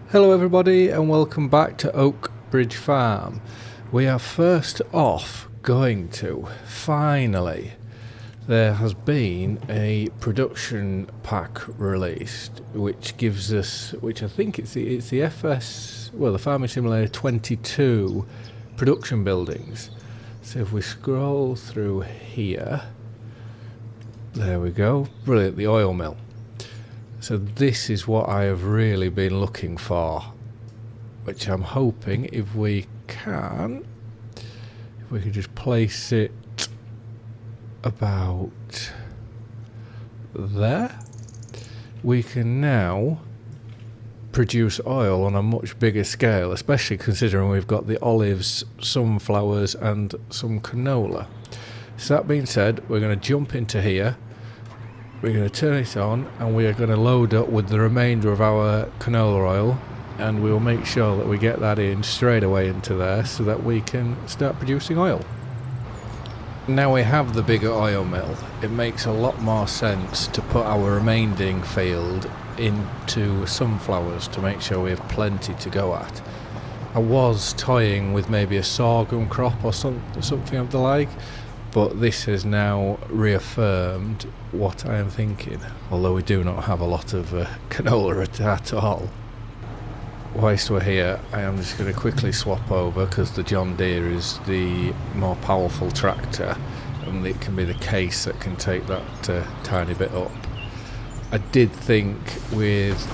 Hello everybody and welcome back to Oak Bridge Farm. We are first off going to, finally, there has been a production pack released which gives us, which I think it's the FS, well, the Farming Simulator 22 production buildings. So if we scroll through here, there we go, brilliant, the oil mill. So this is what I have really been looking for, which I'm hoping if we can just place it about there, we can now produce oil on a much bigger scale, especially considering we've got the olives, sunflowers and some canola. So that being said, we're going to jump into here. We're going to turn it on and we are going to load up with the remainder of our canola oil, and we'll make sure that we get that in straight away into there so that we can start producing oil. Now we have the bigger oil mill, it makes a lot more sense to put our remaining field into sunflowers to make sure we have plenty to go at. I was toying with maybe a sorghum crop or something of the like, but this has now reaffirmed what I am thinking, although we do not have a lot of canola at all. Whilst we're here, I am just going to quickly swap over because the John Deere is the more powerful tractor and it can be the case that can take that tiny bit up. I did think with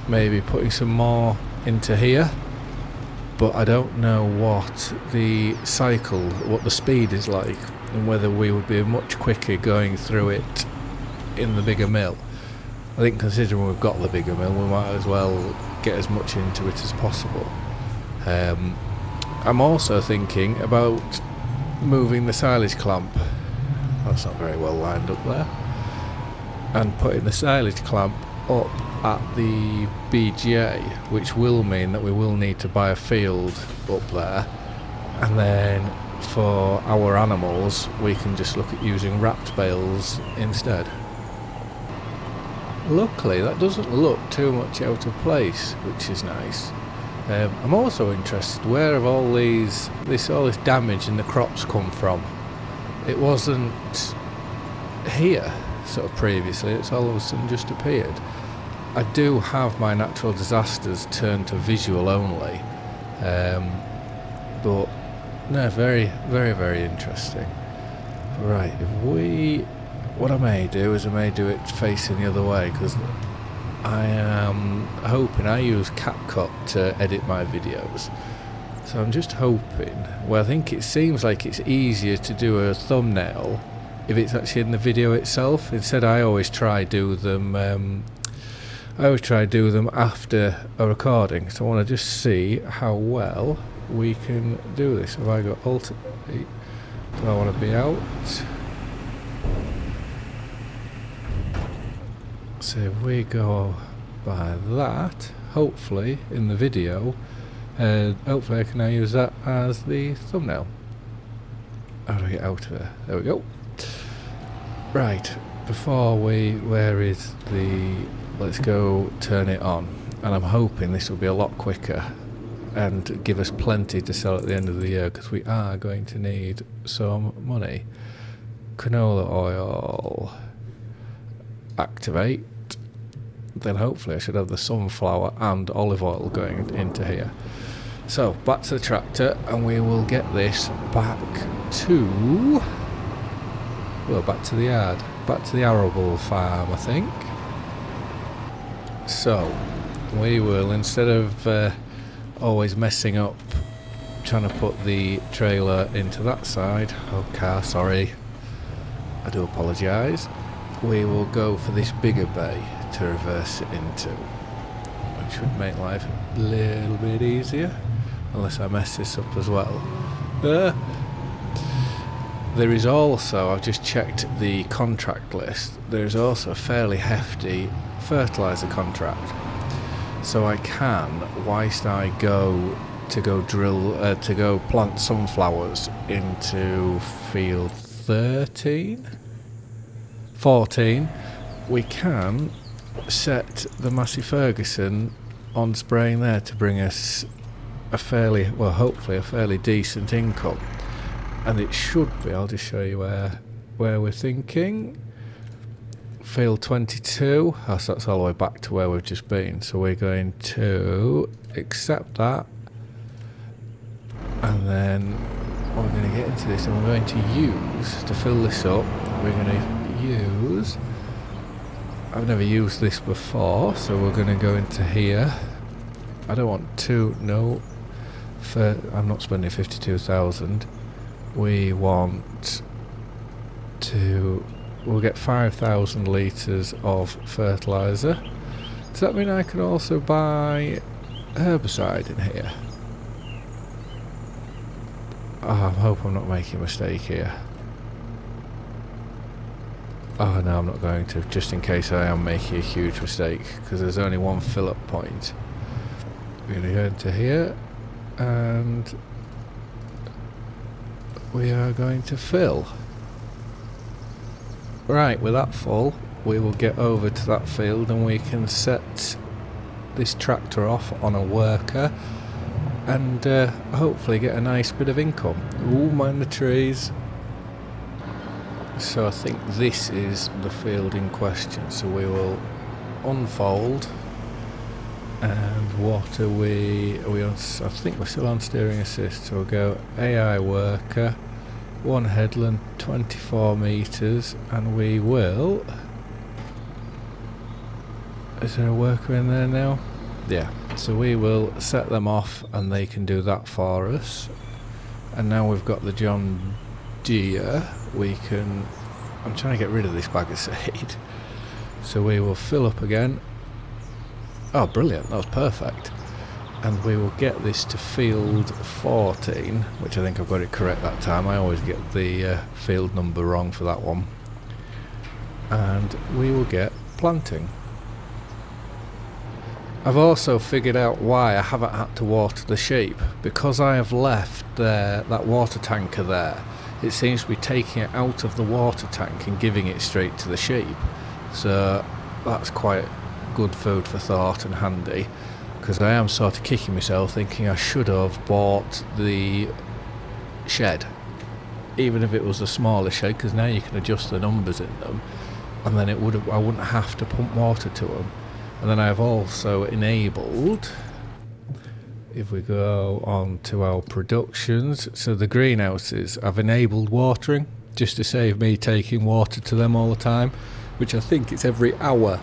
maybe putting some more into here, but I don't know what the cycle, what the speed is like, and whether we would be much quicker going through it in the bigger mill. I think considering we've got the bigger mill, we might as well get as much into it as possible. I'm also thinking about moving the silage clamp, that's not very well lined up there, and putting the silage clamp up at the BGA, which will mean that we will need to buy a field up there, and then for our animals we can just look at using wrapped bales instead. Luckily that doesn't look too much out of place, which is nice. I'm also interested where have all this damage in the crops come from. It wasn't here sort of previously, it's all of a sudden just appeared. I do have my natural disasters turned to visual only, but no, very, very, very interesting. Right, what I may do is I may do it facing the other way, because I am hoping I use CapCut to edit my videos. So I'm just hoping, well, I think it seems like it's easier to do a thumbnail if it's actually in the video itself. Instead, I always try do them after a recording. So I want to just see how well we can do this. Have I got Alt? Do I want to be out? So if we go by that, hopefully in the video, hopefully I can now use that as the thumbnail. How do I get out of there? There we go. Right, let's go turn it on, and I'm hoping this will be a lot quicker and give us plenty to sell at the end of the year, because we are going to need some money. Canola oil, activate, then hopefully I should have the sunflower and olive oil going into here. So back to the tractor, and we will get this back to the yard, back to the arable farm, I think. So we will, instead of always messing up trying to put the trailer into that side, sorry, I do apologise, we will go for this bigger bay to reverse it into, which would make life a little bit easier, unless I mess this up as well. There is also, I've just checked the contract list, there's also a fairly hefty fertiliser contract. So I can, whilst I go plant sunflowers into field 14, we can set the Massey Ferguson on spraying there to bring us a fairly, well, hopefully a fairly decent income. And it should be, I'll just show you where we're thinking. Field 22, that's all the way back to where we've just been. So we're going to accept that. And then we're going to get into this and we're going to use, to fill this up, we're going to use, I've never used this before, so we're going to go into here. I don't want to, no, I'm not spending 52,000. We want to, we'll get 5,000 litres of fertiliser. Does that mean I can also buy herbicide in here? Oh, I hope I'm not making a mistake here. Oh no, I'm not going to, just in case I am making a huge mistake, because there's only one fill-up point. We're going to go into here, and we are going to fill. Right, with that full, we will get over to that field and we can set this tractor off on a worker and hopefully get a nice bit of income. Ooh, mind the trees. So I think this is the field in question, so we will unfold. And what are we on? I think we're still on steering assist, so we'll go AI worker, one headland, 24 metres, and we will, is there a worker in there now? Yeah, so we will set them off and they can do that for us. And now we've got the John Deere, we can, I'm trying to get rid of this bag of seed, so we will fill up again. Oh, brilliant, that was perfect. And we will get this to field 14, which I think I've got it correct that time. I always get the field number wrong for that one. And we will get planting. I've also figured out why I haven't had to water the sheep. Because I have left that water tanker there, it seems to be taking it out of the water tank and giving it straight to the sheep. So that's quite good food for thought and handy, because I am sort of kicking myself thinking I should have bought the shed, even if it was a smaller shed, because now you can adjust the numbers in them, and then I wouldn't have to pump water to them. And then I've also enabled, if we go on to our productions, so the greenhouses, I've enabled watering just to save me taking water to them all the time, which I think it's every hour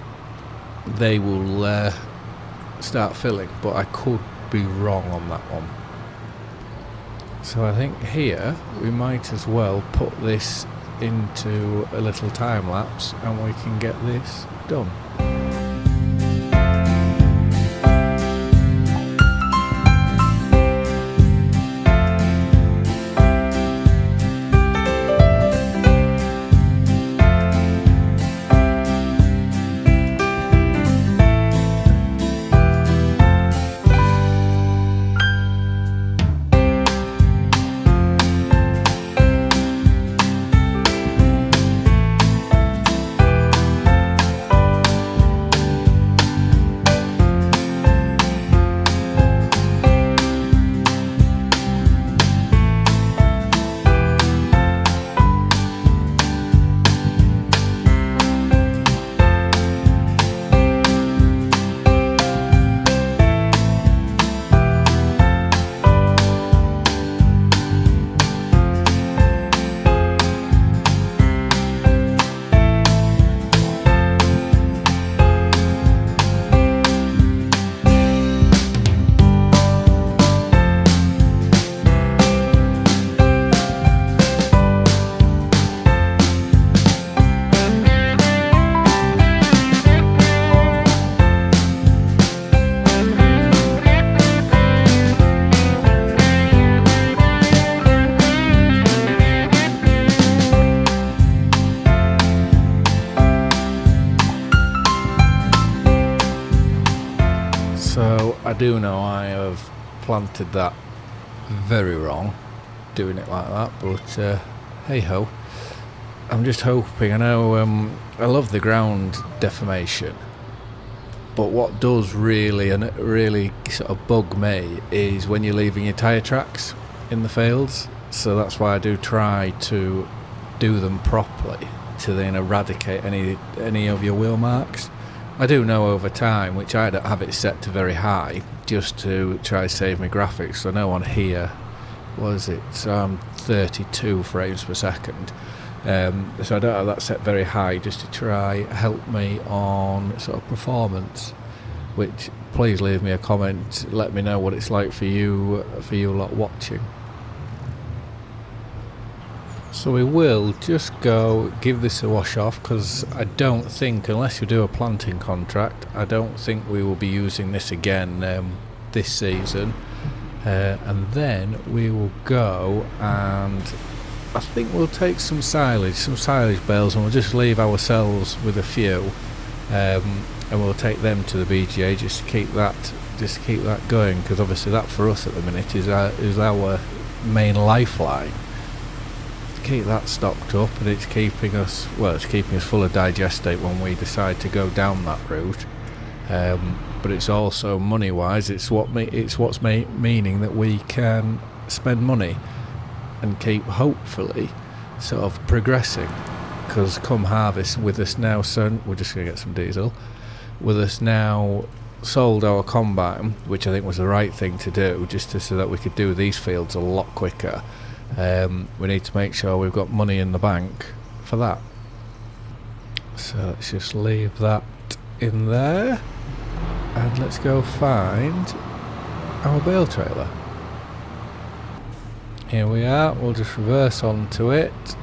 they will start filling, but I could be wrong on that one. So I think here we might as well put this into a little time lapse and we can get this done. I do know I have planted that very wrong, doing it like that, but hey ho. I'm just hoping, I know I love the ground deformation, But what does really sort of bug me is when you're leaving your tyre tracks in the fields. So that's why I do try to do them properly to then eradicate any of your wheel marks. I do know over time, which I don't have it set to very high, just to try to save me graphics. So I know on here, what is it? So I'm 32 frames per second. So I don't have that set very high, just to try help me on sort of performance. Which, please leave me a comment, let me know what it's like for you lot watching. So we will just go give this a wash off, because I don't think, unless you do a planting contract, I don't think we will be using this again this season. And then we will go and I think we'll take some silage bales, and we'll just leave ourselves with a few, and we'll take them to the BGA just to keep that going, because obviously that for us at the minute is our main lifeline. Keep that stocked up, and it's keeping us full of digestate when we decide to go down that route. But it's also money wise, it's what's meaning that we can spend money and keep hopefully sort of progressing, because come harvest with us now, son, we're just going to get some diesel with us now, sold our combine, which I think was the right thing to do, so that we could do these fields a lot quicker. We need to make sure we've got money in the bank for that. So let's just leave that in there, and let's go find our bale trailer. Here we are, we'll just reverse onto it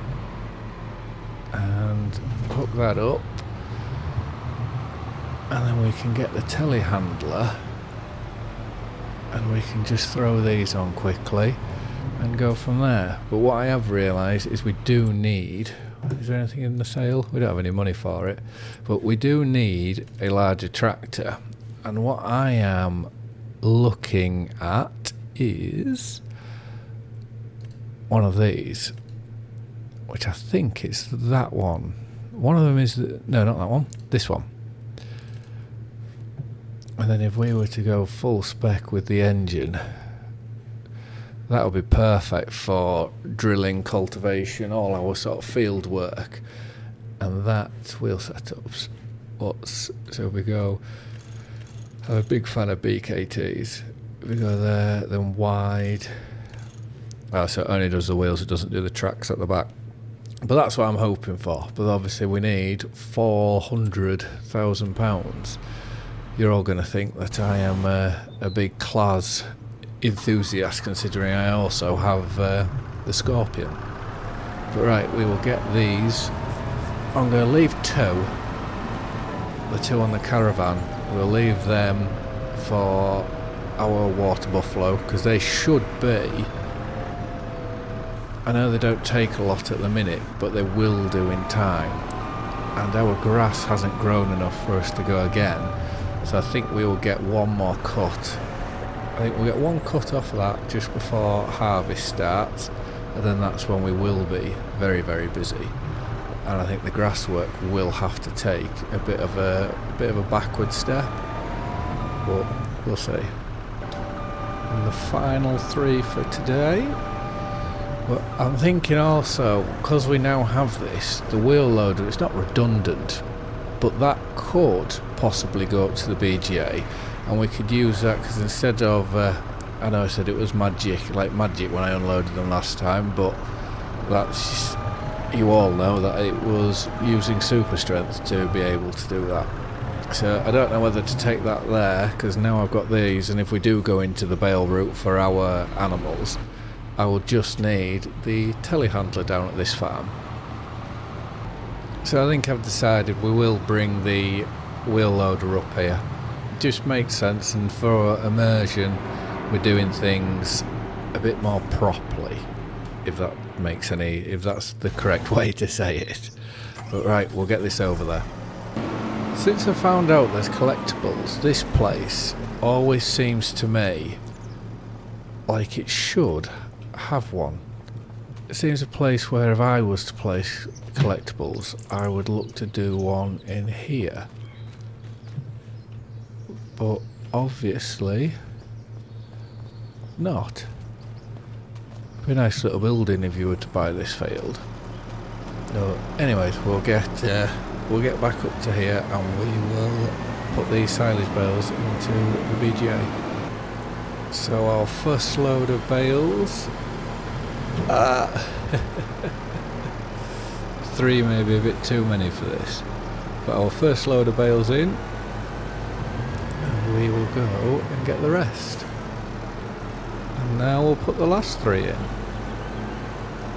and hook that up, and then we can get the telehandler and we can just throw these on quickly and go from there. But what I have realised is we do need, is there anything in the sale? We don't have any money for it, but we do need a larger tractor, and what I am looking at is one of these, which I think is that one. One of them is no, not that one, this one. And then if we were to go full spec with the engine, that would be perfect for drilling, cultivation, all our sort of field work. And that wheel setups, so we go, I'm a big fan of BKTs. We go there, then wide. Oh, so it only does the wheels, it doesn't do the tracks at the back. But that's what I'm hoping for. But obviously we need £400,000. You're all going to think that I am a big class enthusiast, considering I also have the Scorpion. But right, we will get these. I'm going to leave the two on the caravan. We'll leave them for our water buffalo, because they should be, I know they don't take a lot at the minute, but they will do in time. And our grass hasn't grown enough for us to go again, so I think we will get one more cut. I think we'll get one cut off of that just before harvest starts, and then that's when we will be very, very busy. And I think the grass work will have to take a bit of a backward step, but we'll see. And the final three for today. But I'm thinking also, because we now have this, the wheel loader, it's not redundant, but that could possibly go up to the BGA, and we could use that, because instead of, I know I said it was magic when I unloaded them last time, but that's, you all know that it was using super strength to be able to do that. So I don't know whether to take that there, because now I've got these, and if we do go into the bale route for our animals, I will just need the telehandler down at this farm. So I think I've decided we will bring the wheel loader up here. It just makes sense, and for immersion we're doing things a bit more properly, if that's the correct way to say it. But right, we'll get this over there. Since I found out there's collectibles, this place always seems to me like it should have one. It seems a place where if I was to place collectibles, I would look to do one in here. but obviously not. Be a nice little building if you were to buy this field. No, anyways, we'll get back up to here and we will put these silage bales into the BGA. So our first load of bales, 3 may be a bit too many for this, but our first load of bales in, and we will go and get the rest. And now we'll put the last 3 in.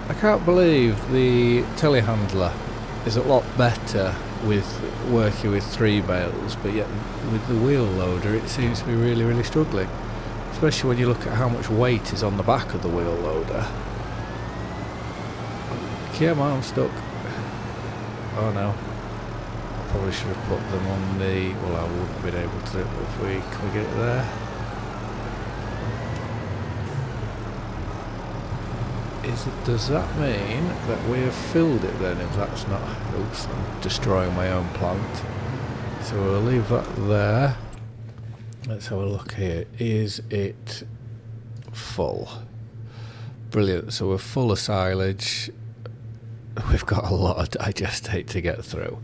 I can't believe the telehandler is a lot better with working with 3 bales, but yet with the wheel loader it seems to be really struggling. Especially when you look at how much weight is on the back of the wheel loader. Yeah, man, I'm stuck. Oh no. I probably should have put them on the... Well, I wouldn't have been able to do it if we... Can we get it there? Does that mean that we have filled it then? If that's not... Oops, I'm destroying my own plant. So we'll leave that there. Let's have a look here. Is it full? Brilliant. So we're full of silage. We've got a lot of digestate to get through,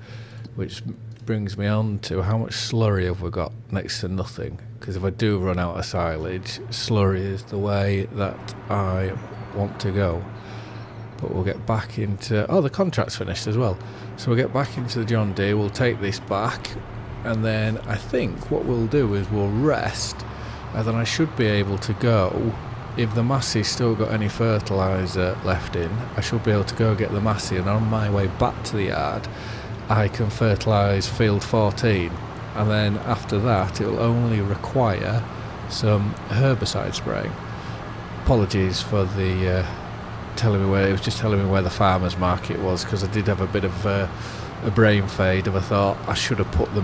which brings me on to how much slurry have we got? Next to nothing. Because if I do run out of silage, slurry is the way that I want to go. But we'll get back into... Oh, the contract's finished as well. So we'll get back into the John Deere. We'll take this back. And then I think what we'll do is we'll rest. And then I should be able to go... If the Massey's still got any fertiliser left in, I should be able to go get the Massey, and on my way back to the yard I can fertilise field 14, and then after that it will only require some herbicide spraying. Apologies for the telling me where it was, just telling me where the farmer's market was, because I did have a bit of a brain fade of a thought I should have put the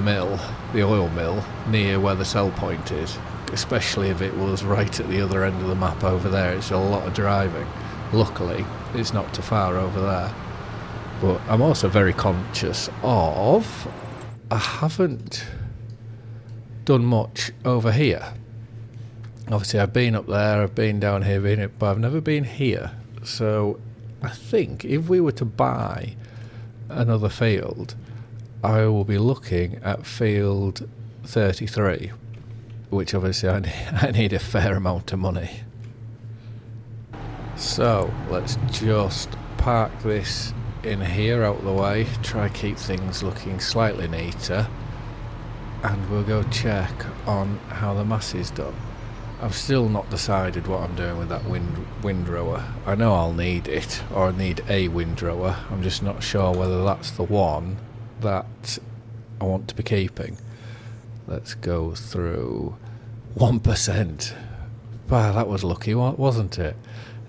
oil mill near where the sell point is. Especially if it was right at the other end of the map over there. It's a lot of driving. Luckily, it's not too far over there. But I'm also very conscious of... I haven't done much over here. Obviously, I've been up there, I've been down here, but I've never been here. So, I think if we were to buy another field, I will be looking at field 33. Which obviously I need a fair amount of money. So let's just park this in here out of the way, try keep things looking slightly neater, and we'll go check on how the Massey's done. I've still not decided what I'm doing with that windrower. I know I'll need it, or I need a windrower. I'm just not sure whether that's the one that I want to be keeping. Let's go through 1%. Wow, that was lucky, wasn't it?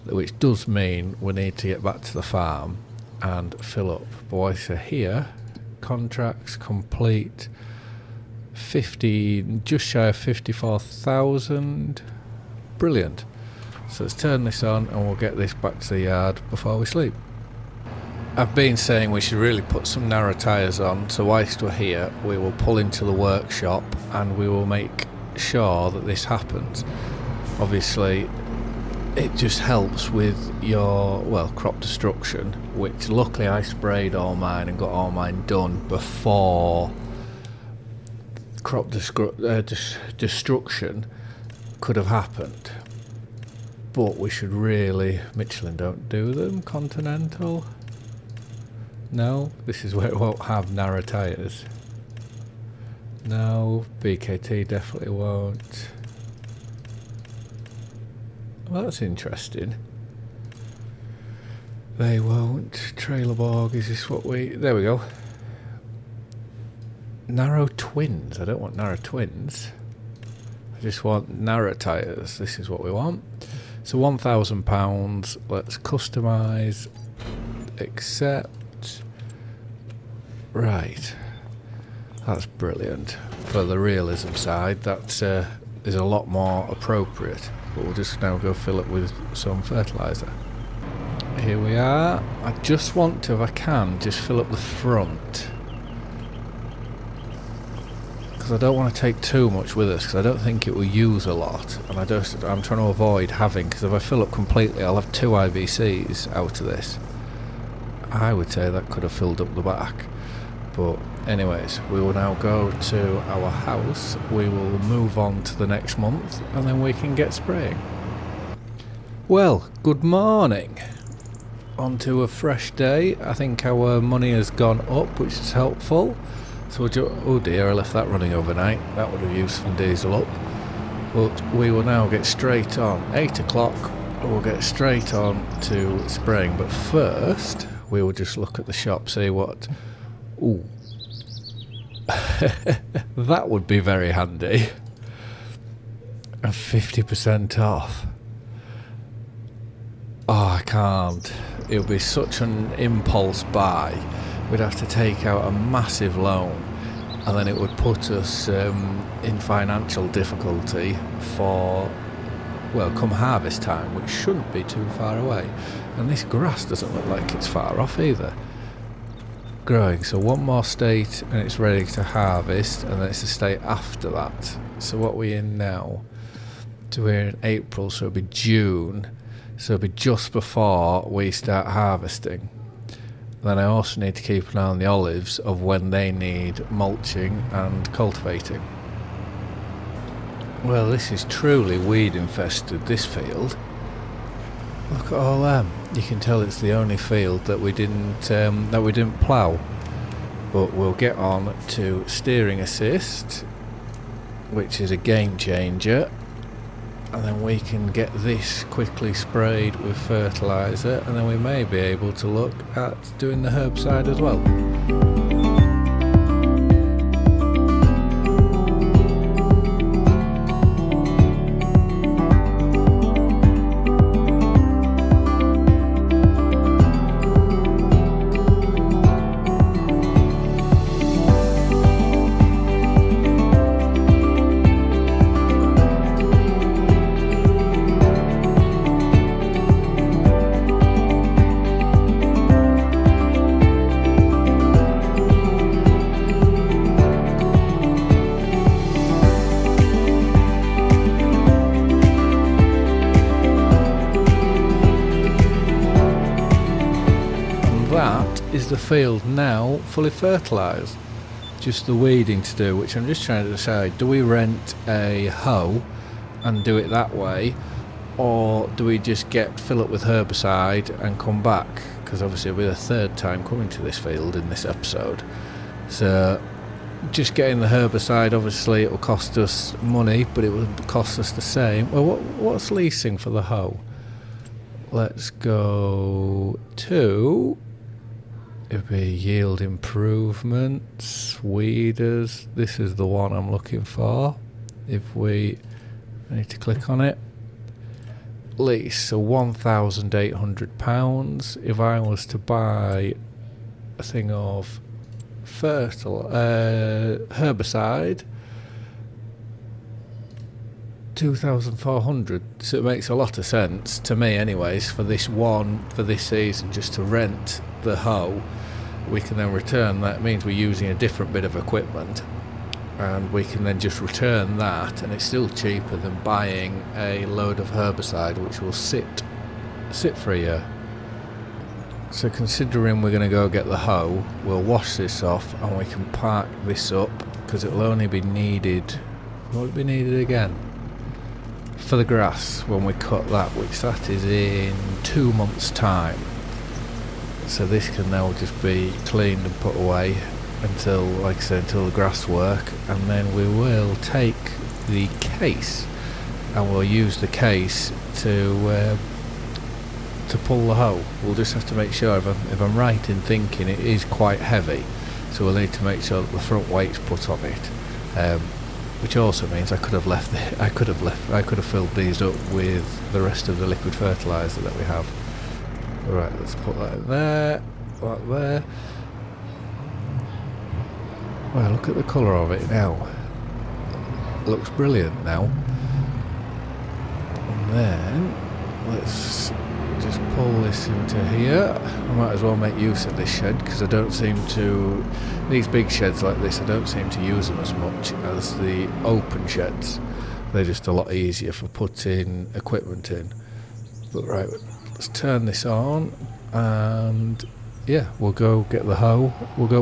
Which does mean we need to get back to the farm and fill up. Boy, so here, contracts complete, 50, just shy of 54,000. Brilliant. So let's turn this on and we'll get this back to the yard before we sleep. I've been saying we should really put some narrow tyres on, so whilst we're here we will pull into the workshop and we will make sure that this happens. Obviously it just helps with your, well, crop destruction, which luckily I sprayed all mine and got all mine done before crop destruction could have happened. But we should really... Michelin don't do them, Continental... No, this is where it won't have narrow tyres. No, BKT definitely won't. Well, that's interesting. They won't. Trailerborg, is this what we... There we go. Narrow twins. I don't want narrow twins. I just want narrow tyres. This is what we want. So £1,000. Let's customise. Accept. Right, that's brilliant. For the realism side, that is a lot more appropriate. But we'll just now go fill it with some fertiliser. Here we are. I just want to, if I can, just fill up the front. because I don't want to take too much with us, because I don't think it will use a lot, and I'm trying to avoid having, because if I fill up completely I'll have 2 IBCs out of this. I would say that could have filled up the back, but anyways, we will now go to our house, we will move on to the next month, and then we can get spraying. Well, good morning. On to a fresh day. I think our money has gone up, which is helpful. So oh dear, I left that running overnight. That would have used some diesel up. But we will now get straight on. 8 o'clock, we'll get straight on to spraying. But first, we will just look at the shop, see what... Ooh. That would be very handy. And 50% off. Oh, I can't. It would be such an impulse buy. We'd have to take out a massive loan, and then it would put us in financial difficulty for, well, come harvest time, which shouldn't be too far away. And this grass doesn't look like it's far off either. Growing, so one more state and it's ready to harvest, and then it's a state after that. So what are we in now? So we're in April, so it'll be June. So it'll be just before we start harvesting. Then I also need to keep an eye on the olives of when they need mulching and cultivating. Well, this is truly weed infested, this field. Look at all them. You can tell it's the only field that we didn't plough. But we'll get on to steering assist, which is a game changer. And then we can get this quickly sprayed with fertiliser, and then we may be able to look at doing the herbicide as well. Is the field now fully fertilised? Just the weeding to do, which I'm just trying to decide. Do we rent a hoe and do it that way, or do we just fill up with herbicide and come back? Because obviously it'll be the third time coming to this field in this episode. So just getting the herbicide, obviously it will cost us money, but it will cost us the same. Well, what's leasing for the hoe? Let's go to... It'd be yield improvements, weeders. This is the one I'm looking for. I need to click on it. Lease, so £1,800. If I was to buy a thing of herbicide, 2,400. So it makes a lot of sense to me, anyways, for this season, just to rent the hoe. We can then return that. It means we're using a different bit of equipment, and we can then just return that, and it's still cheaper than buying a load of herbicide which will sit for a year. So considering we're going to go get the hoe, we'll wash this off and we can park this up, because it'll only be needed, will it be needed again? For the grass when we cut that, which that is in 2 months' time. So this can now just be cleaned and put away until, like I said, until the grass work, and then we will take the case and we'll use the case to pull the hoe. We'll just have to make sure, if I'm right in thinking, it is quite heavy, so we'll need to make sure that the front weight's put on it. Which also means I could have filled these up with the rest of the liquid fertiliser that we have. Right, let's put that in there, that there. Well, look at the colour of it now. It looks brilliant now. And then let's just pull this into here. I might as well make use of this shed because I don't seem to, these big sheds like this, I don't seem to use them as much as the open sheds. They're just a lot easier for putting equipment in. But right, let's turn this on and yeah, we'll go get the hoe. We'll go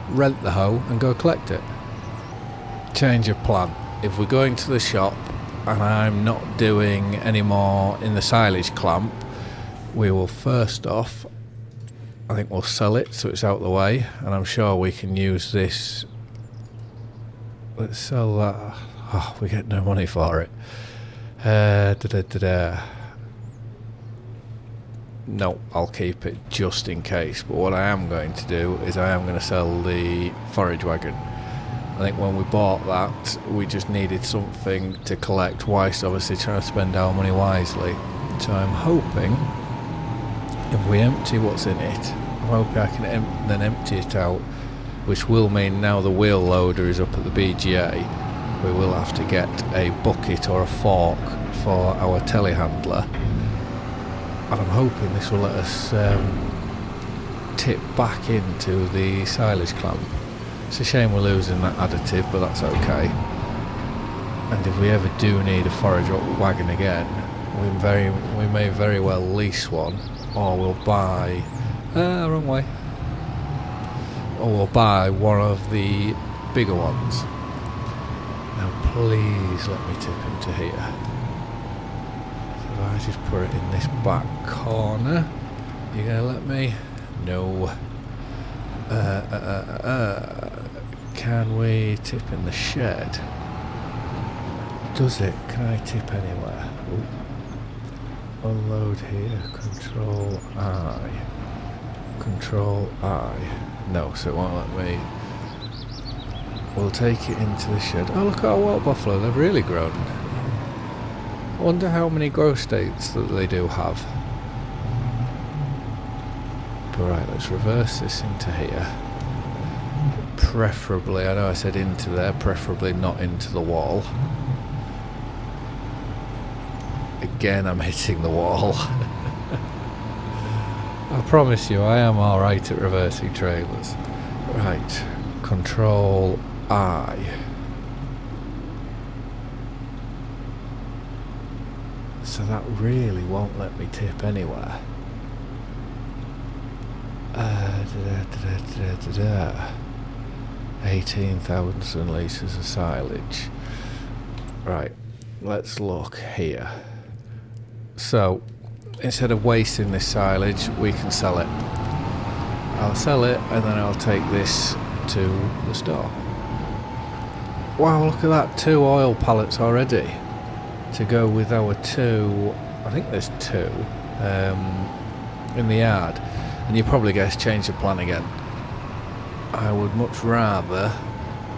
rent the hoe and go collect it. Change of plan. If we're going to the shop and I'm not doing any more in the silage clamp, we will first off, I think we'll sell it so it's out of the way, and I'm sure we can use this. Let's sell that. Oh, we get no money for it. No, I'll keep it just in case. But what I am going to do is I am going to sell the forage wagon. I think when we bought that, we just needed something to collect whilst obviously trying to spend our money wisely. So I'm hoping if we empty what's in it, I'm hoping I can then empty it out, which will mean now the wheel loader is up at the BGA, we will have to get a bucket or a fork for our telehandler. And I'm hoping this will let us tip back into the silage clamp. It's a shame we're losing that additive, but that's okay. And if we ever do need a forage wagon again, we may very well lease one, or we'll buy wrong way. Or we'll buy one of the bigger ones. Now please let me tip into here. So if I just put it in this back corner, you gonna let me? No. Can we tip in the shed? Does it? Can I tip anywhere? Ooh. Unload here. Control I. Control I. No, so it won't let me. We'll take it into the shed. Oh, look at our water buffalo. They've really grown. I wonder how many growth states that they do have. But right, let's reverse this into here. Preferably, I know I said into there, preferably not into the wall. Again, I'm hitting the wall. I promise you, I am alright at reversing trailers. Right, Control I. So that really won't let me tip anywhere. 18,000 litres of silage. Right, let's look here. So, instead of wasting this silage, we can sell it. I'll sell it and then I'll take this to the store. Wow, look at that, 2 oil pallets already to go with our 2, I think there's 2 in the yard. And you probably guess change the plan again. I would much rather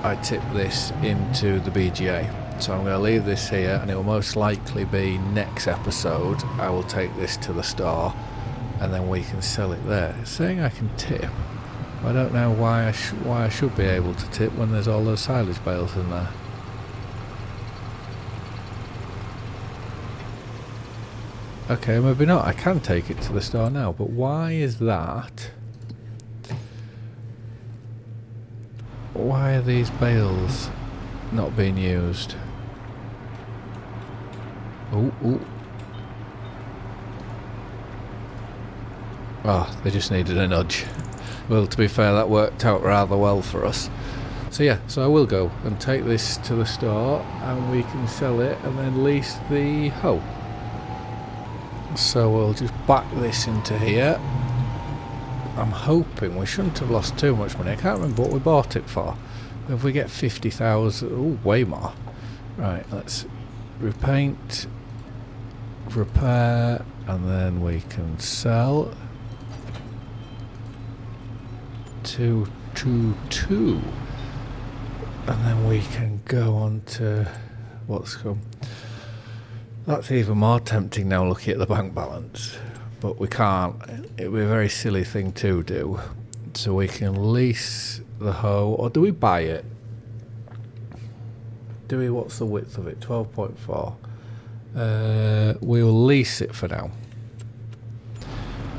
I tip this into the BGA. So I'm going to leave this here, and it will most likely be next episode I will take this to the store and then we can sell it there. It's saying I can tip. I don't know why I should be able to tip when there's all those silage bales in there. Okay, maybe not. I can take it to the store now, but why is that? Why are these bales not being used? Ooh. Oh, they just needed a nudge. Well, to be fair, that worked out rather well for us. So yeah, so I will go and take this to the store and we can sell it and then lease the hoe. So we'll just back this into here. I'm hoping we shouldn't have lost too much money. I can't remember what we bought it for. If we get 50,000, ooh, way more. Right, let's repaint, repair, and then we can sell. 222. And then we can go on to what's come. That's even more tempting now looking at the bank balance. But we can't. It would be a very silly thing to do. So we can lease the hoe, or do we buy it? Do we, what's the width of it? 12.4. We'll lease it for now.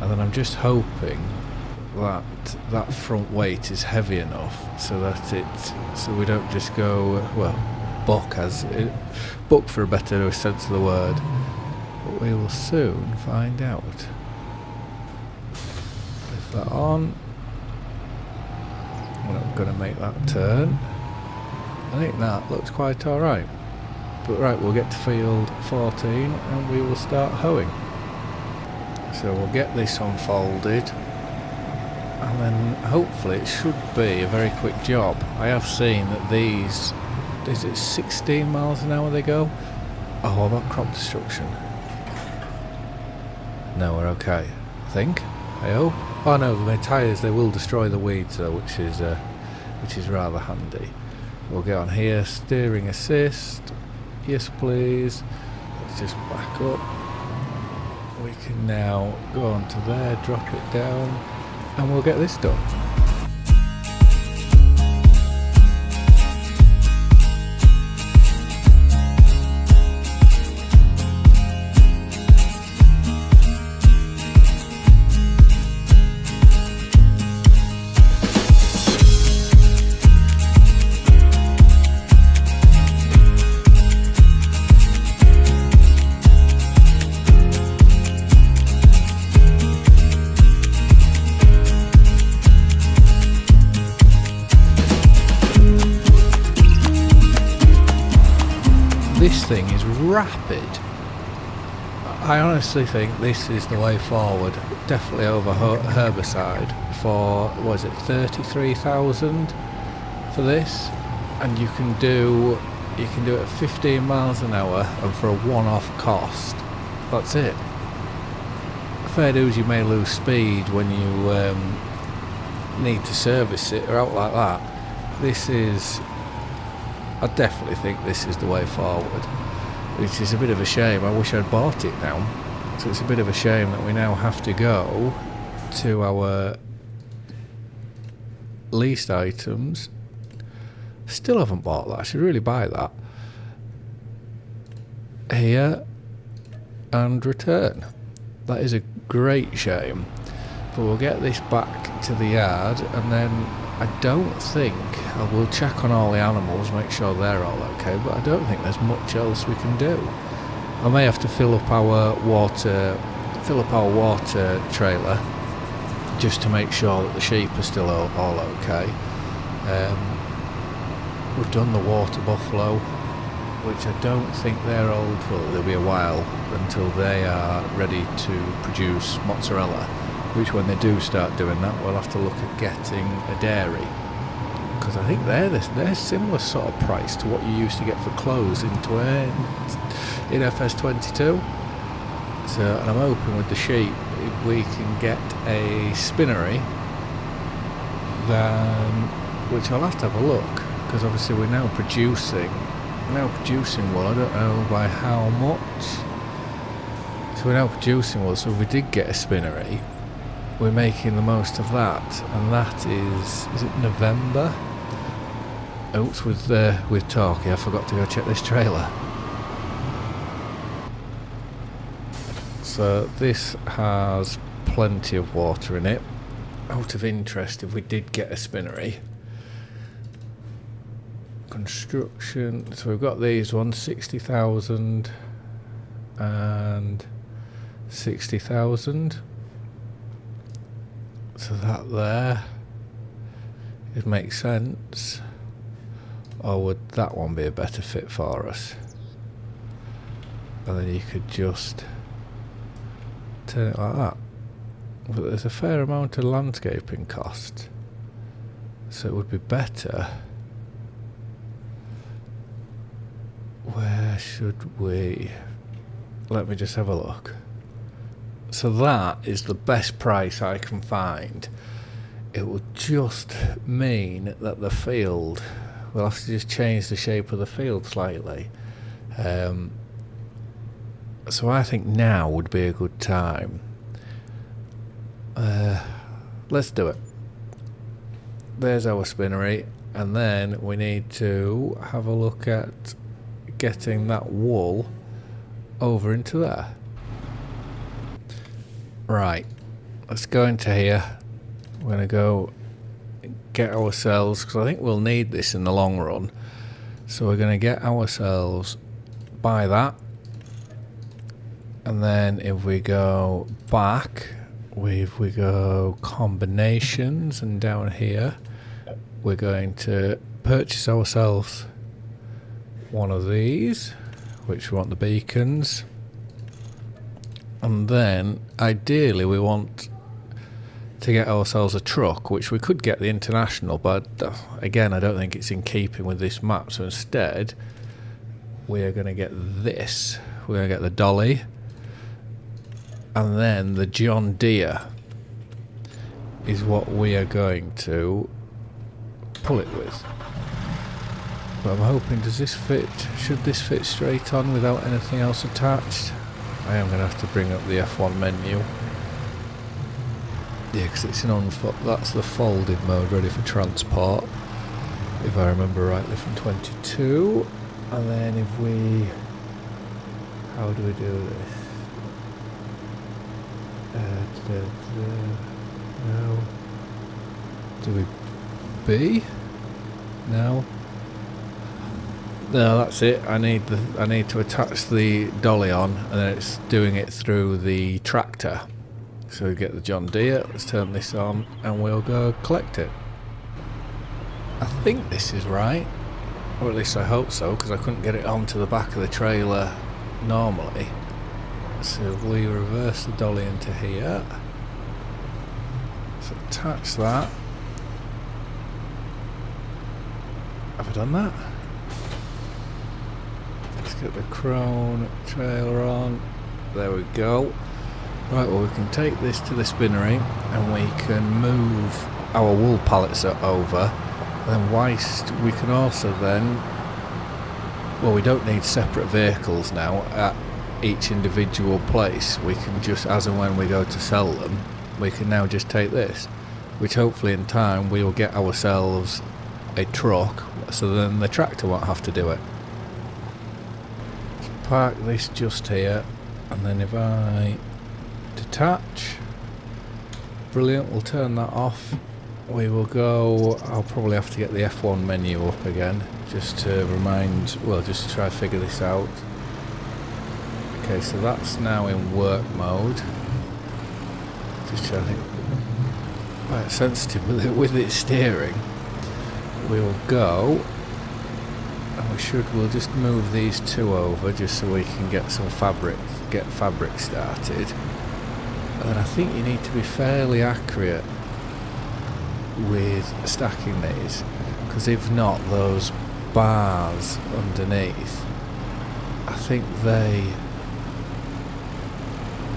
And then I'm just hoping that that front weight is heavy enough so that so we don't just go, well, buck for a better sense of the word. But we will soon find out. Lift that on. We're not going to make that turn. I think that looks quite alright. But right, we'll get to field 14 and we will start hoeing. So we'll get this unfolded and then hopefully it should be a very quick job. I have seen that these, is it 16 miles an hour they go? Oh, what about crop destruction? No, we're okay, I think. I hope. Oh no, my tyres, they will destroy the weeds though, which is rather handy. We'll get on here, steering assist. Yes please. Let's just back up. We can now go on to there, drop it down, and we'll get this done. This thing is rapid. I honestly think this is the way forward. Definitely over herbicide for, what is it, 33,000 for this, and you can do it at 15 miles an hour and for a one-off cost. That's it. Fair dues, you may lose speed when you need to service it or out like that. This is, I definitely think this is the way forward, which is a bit of a shame. I wish I'd bought it now. So it's a bit of a shame that we now have to go to our leased items. Still haven't bought that. I should really buy that. Here and return. That is a great shame. But we'll get this back to the yard and then I don't think, I will check on all the animals, make sure they're all okay, but I don't think there's much else we can do. I may have to fill up our water trailer just to make sure that the sheep are still all okay. We've done the water buffalo, which I don't think they're old, well, there'll be a while until they are ready to produce mozzarella. Which when they do start doing that, we'll have to look at getting a dairy, because I think they're similar sort of price to what you used to get for clothes in FS22. So, and I'm hoping with the sheep, if we can get a spinnery, then which I'll have to have a look, because obviously we're now producing wool. I don't know by how much. So we're now producing wool. So if we did get a spinnery, we're making the most of that, and that is it November? Oops, with Torquay, I forgot to go check this trailer. So this has plenty of water in it. Out of interest, if we did get a spinnery, construction. So we've got these ones, 60,000 and 60,000. So that there, it makes sense. Or would that one be a better fit for us? And then you could just turn it like that. But there's a fair amount of landscaping cost. So it would be better. Where should we? Let me just have a look. So that is the best price I can find. It would just mean that the field, we'll have to just change the shape of the field slightly. So I think now would be a good time. Let's do it. There's our spinnery, and then we need to have a look at getting that wool over into there. Right, let's go into here. We're going to go get ourselves, because I think we'll need this in the long run. So we're going to get ourselves by that. And then if we go back, if we go combinations, and down here, we're going to purchase ourselves one of these, which we want the beacons. And then ideally we want to get ourselves a truck, which we could get the International, but again I don't think it's in keeping with this map. So instead we are going to get this. We're going to get the dolly, and then the John Deere is what we are going to pull it with. But I'm hoping, does this fit? Should this fit straight on without anything else attached? I am going to have to bring up the F1 menu. Yeah, because it's an that's the folded mode, ready for transport, if I remember rightly, from 22. And then if we, how do we do this? No. Do we B? No. No, that's it. I need to attach the dolly on, and then it's doing it through the tractor. So we get the John Deere. Let's turn this on, and we'll go collect it. I think this is right, or at least I hope so, because I couldn't get it onto the back of the trailer normally. So if we reverse the dolly into here, so attach that. Have I done that? Let's get the Crone trailer on. There we go. Right, well we can take this to the spinnery, and we can move our wool pallets over. And then whilst we can also then, well, we don't need separate vehicles now at each individual place. We can just, as and when we go to sell them, we can now just take this, which hopefully in time we will get ourselves a truck, so then the tractor won't have to do it. Let's park this just here, and then if I detach, brilliant, we'll turn that off. We will go, I'll probably have to get the F1 menu up again, just to remind, well, just to try to figure this out. Okay, so that's now in work mode. Just trying to think, quite sensitive with its steering. We will go, and we'll just move these two over just so we can get some fabric started. And then I think you need to be fairly accurate with stacking these, because if not, those bars underneath, I think they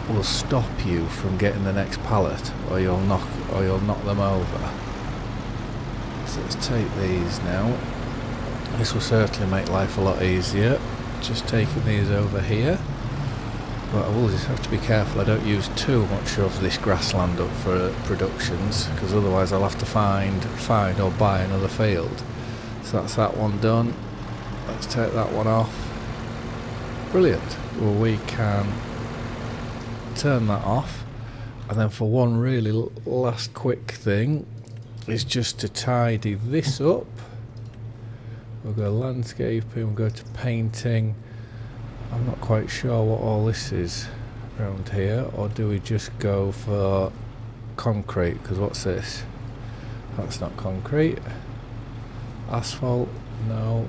will stop you from getting the next pallet, or you'll knock them over. So let's take these now. This will certainly make life a lot easier, just taking these over here. But I will just have to be careful I don't use too much of this grassland up for productions, because otherwise I'll have to find or buy another field. So that's that one done. Let's take that one off. Brilliant. Well, we can turn that off, and then for one really last quick thing is just to tidy this up. We'll go landscaping, we'll go to painting. I'm not quite sure what all this is around here, or do we just go for concrete? Because what's this? That's not concrete. Asphalt? No.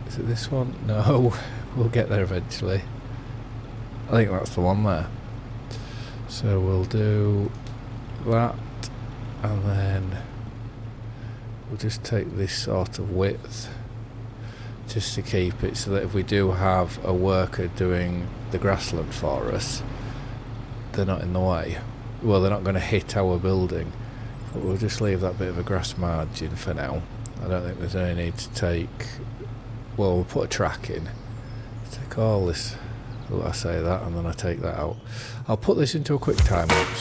Is it this one? No. We'll get there eventually. I think that's the one there. So we'll do that, and then we'll just take this sort of width just to keep it, so that if we do have a worker doing the grassland for us, they're not in the way. Well, they're not going to hit our building, but we'll just leave that bit of a grass margin for now. I don't think there's any need to take, well, we'll put a track in, take all this. Oh, I say that and then I take that out. I'll put this into a quick time lapse.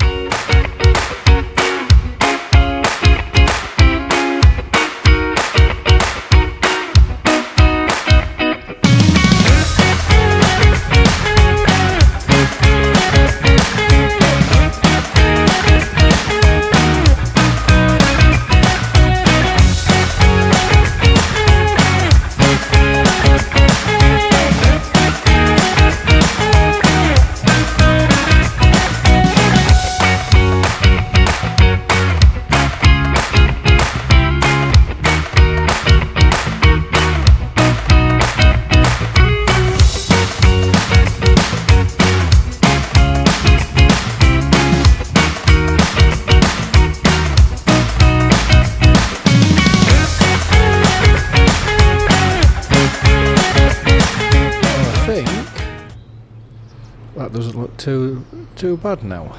that doesn't look too bad now.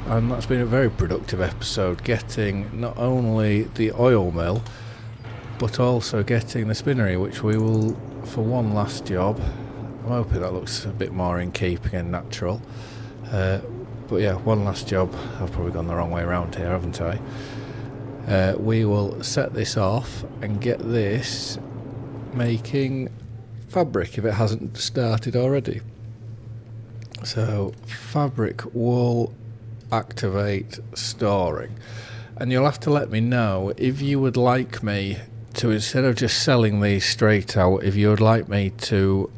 And that's been a very productive episode, getting not only the oil mill but also getting the spinnery, which we will, for one last job, I'm hoping that looks a bit more in keeping and natural, but yeah, one last job. I've probably gone the wrong way around here, haven't I? We will set this off and get this making fabric if it hasn't started already. So fabric wool activate storing, and you'll have to let me know if you would like me to, instead of just selling these straight out, if you would like me to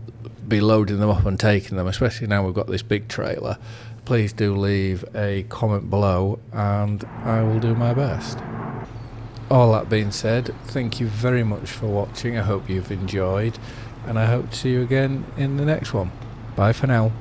be loading them up and taking them, especially now we've got this big trailer. Please do leave a comment below and I will do my best. All that being said, thank you very much for watching. I hope you've enjoyed, and I hope to see you again in the next one. Bye for now.